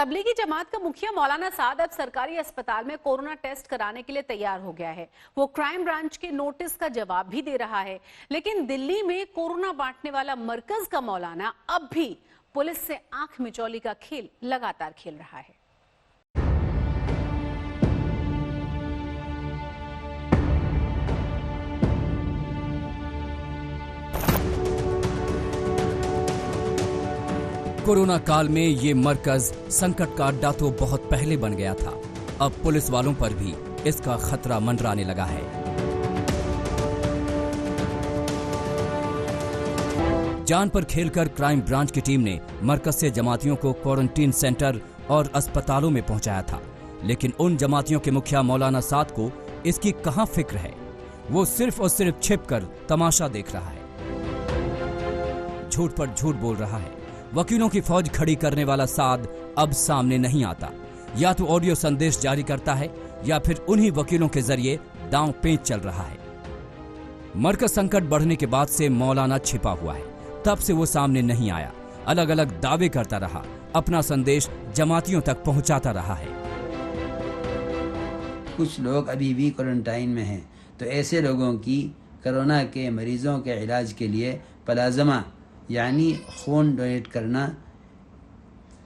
तबलीगी जमात का मुखिया मौलाना साद अब सरकारी अस्पताल में कोरोना टेस्ट कराने के लिए तैयार हो गया है। वो क्राइम ब्रांच के नोटिस का जवाब भी दे रहा है। लेकिन दिल्ली में कोरोना बांटने वाला मरकज का मौलाना अब भी पुलिस से आंख मिचौली का खेल लगातार खेल रहा है। कोरोना काल में ये मरकज संकट का अड्डा तो बहुत पहले बन गया था। अब पुलिस वालों पर भी इसका खतरा मंडराने लगा है। जान पर खेलकर क्राइम ब्रांच की टीम ने मरकज से जमातियों को क्वारंटीन सेंटर और अस्पतालों में पहुंचाया था। लेकिन उन जमातियों के मुखिया मौलाना साद को इसकी कहां फिक्र है। वो सिर्फ और सिर्फ छिपकर तमाशा देख रहा है, झूठ पर झूठ बोल रहा है। वकीलों की फौज खड़ी करने वाला साद अब सामने नहीं आता। या तो ऑडियो संदेश जारी करता है या फिर उन्हीं वकीलों के जरिए दांव पेंच चल रहा है। मरकज संकट बढ़ने के बाद से मौलाना छिपा हुआ है। तब से वो सामने नहीं आया, अलग अलग दावे करता रहा, अपना संदेश जमातियों तक पहुंचाता रहा है। कुछ लोग अभी भी क्वारंटाइन में हैं, तो ऐसे लोगों की कोरोना के मरीजों के इलाज के लिए प्लाज्मा यानी खून डोनेट करना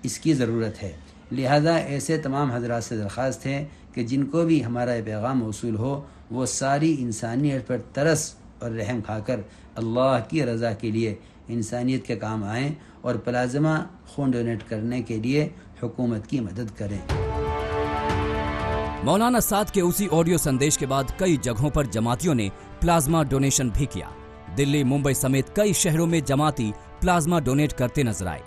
इसकी ज़रूरत है। लिहाजा ऐसे तमाम हजरात से दरख्वास्त है कि जिनको भी हमारा पैगाम मौसूल हो वो सारी इंसानियत पर तरस और रहम खाकर अल्लाह की रज़ा के लिए इंसानियत के काम आएँ और प्लाज्मा खून डोनेट करने के लिए हुकूमत की मदद करें। मौलाना साद के उसी ऑडियो संदेश के बाद कई जगहों पर जमातियों ने प्लाज्मा डोनेशन भी किया। दिल्ली, मुंबई समेत कई शहरों में जमाती प्लाज्मा डोनेट करते नजर आए।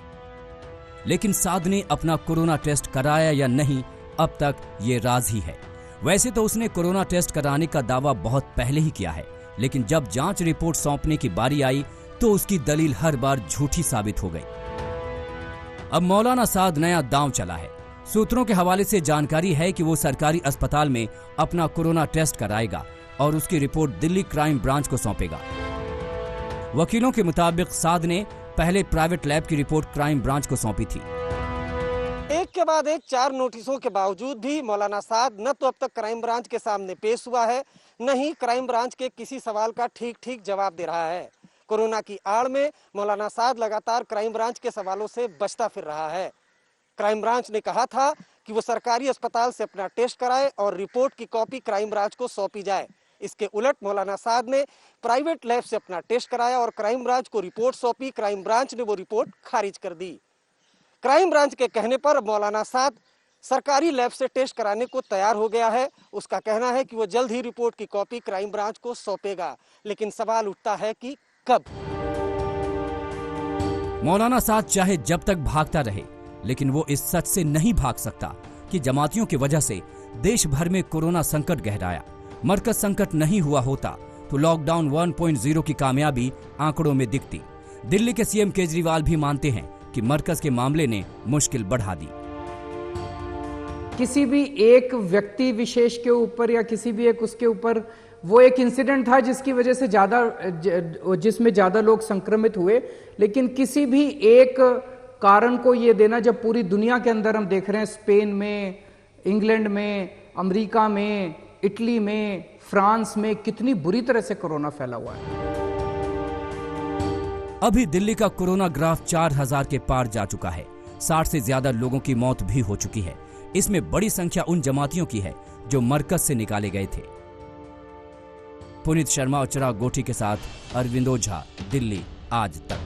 लेकिन साद ने अपना कोरोना टेस्ट कराया या नहीं, अब तक ये राज ही है। वैसे तो उसने कोरोना टेस्ट कराने का दावा बहुत पहले ही किया है, लेकिन जब जांच रिपोर्ट सौंपने की बारी आई तो उसकी दलील हर बार झूठी साबित हो गई। अब मौलाना साद नया दांव चला है। सूत्रों के हवाले से जानकारी है कि वो सरकारी अस्पताल में अपना कोरोना टेस्ट कराएगा और उसकी रिपोर्ट दिल्ली क्राइम ब्रांच को सौंपेगा। वकीलों के मुताबिक साद ने पहले प्राइवेट लैब की रिपोर्ट क्राइम ब्रांच को सौंपी थी। एक के बाद एक 4 नोटिसों के बावजूद भी मौलाना साद न तो अब तक क्राइम ब्रांच के सामने पेश हुआ है, न ही क्राइम ब्रांच के किसी सवाल का ठीक जवाब दे रहा है। कोरोना की आड़ में मौलाना साद लगातार क्राइम ब्रांच के सवालों से बचता फिर रहा है। क्राइम ब्रांच ने कहा था कि वो सरकारी अस्पताल से अपना टेस्ट कराए और रिपोर्ट की कॉपी क्राइम ब्रांच को सौंपी जाए। इसके उलट मौलाना साद ने प्राइवेट लैब से अपना टेस्ट कराया और क्राइम ब्रांच को रिपोर्ट सौंपी। क्राइम ब्रांच ने वो रिपोर्ट खारिज कर दी। क्राइम ब्रांच के कहने पर मौलाना साद सरकारी लैब से टेस्ट कराने को तैयार हो गया है। उसका कहना है कि वो जल्द ही रिपोर्ट की कॉपी क्राइम ब्रांच को सौंपेगा। लेकिन सवाल उठता है कि कब? मौलाना साद चाहे जब तक भागता रहे, लेकिन वो इस सच से नहीं भाग सकता कि जमातियों की वजह से देश भर में कोरोना संकट गहराया। मरकज संकट नहीं हुआ होता तो लॉकडाउन 1.0 की कामयाबी आंकड़ों में दिखती। दिल्ली के सीएम केजरीवाल भी मानते हैं कि मरकज के मामले ने मुश्किल बढ़ा दी। किसी भी एक व्यक्ति विशेष के ऊपर या किसी भी एक उसके ऊपर वो एक इंसिडेंट था जिसकी वजह से जिसमें ज्यादा लोग संक्रमित हुए, लेकिन किसी भी एक कारण को ये देना, जब पूरी दुनिया के अंदर हम देख रहे हैं, स्पेन में, इंग्लैंड में, अमेरिका में, इटली में, फ्रांस में कितनी बुरी तरह से कोरोना फैला हुआ है। अभी दिल्ली का कोरोना ग्राफ 4000 के पार जा चुका है। 60 से ज्यादा लोगों की मौत भी हो चुकी है। इसमें बड़ी संख्या उन जमातियों की है जो मरकज से निकाले गए थे। पुनीत शर्मा और चिराग गोठी के साथ अरविंद ओझा, दिल्ली आज तक।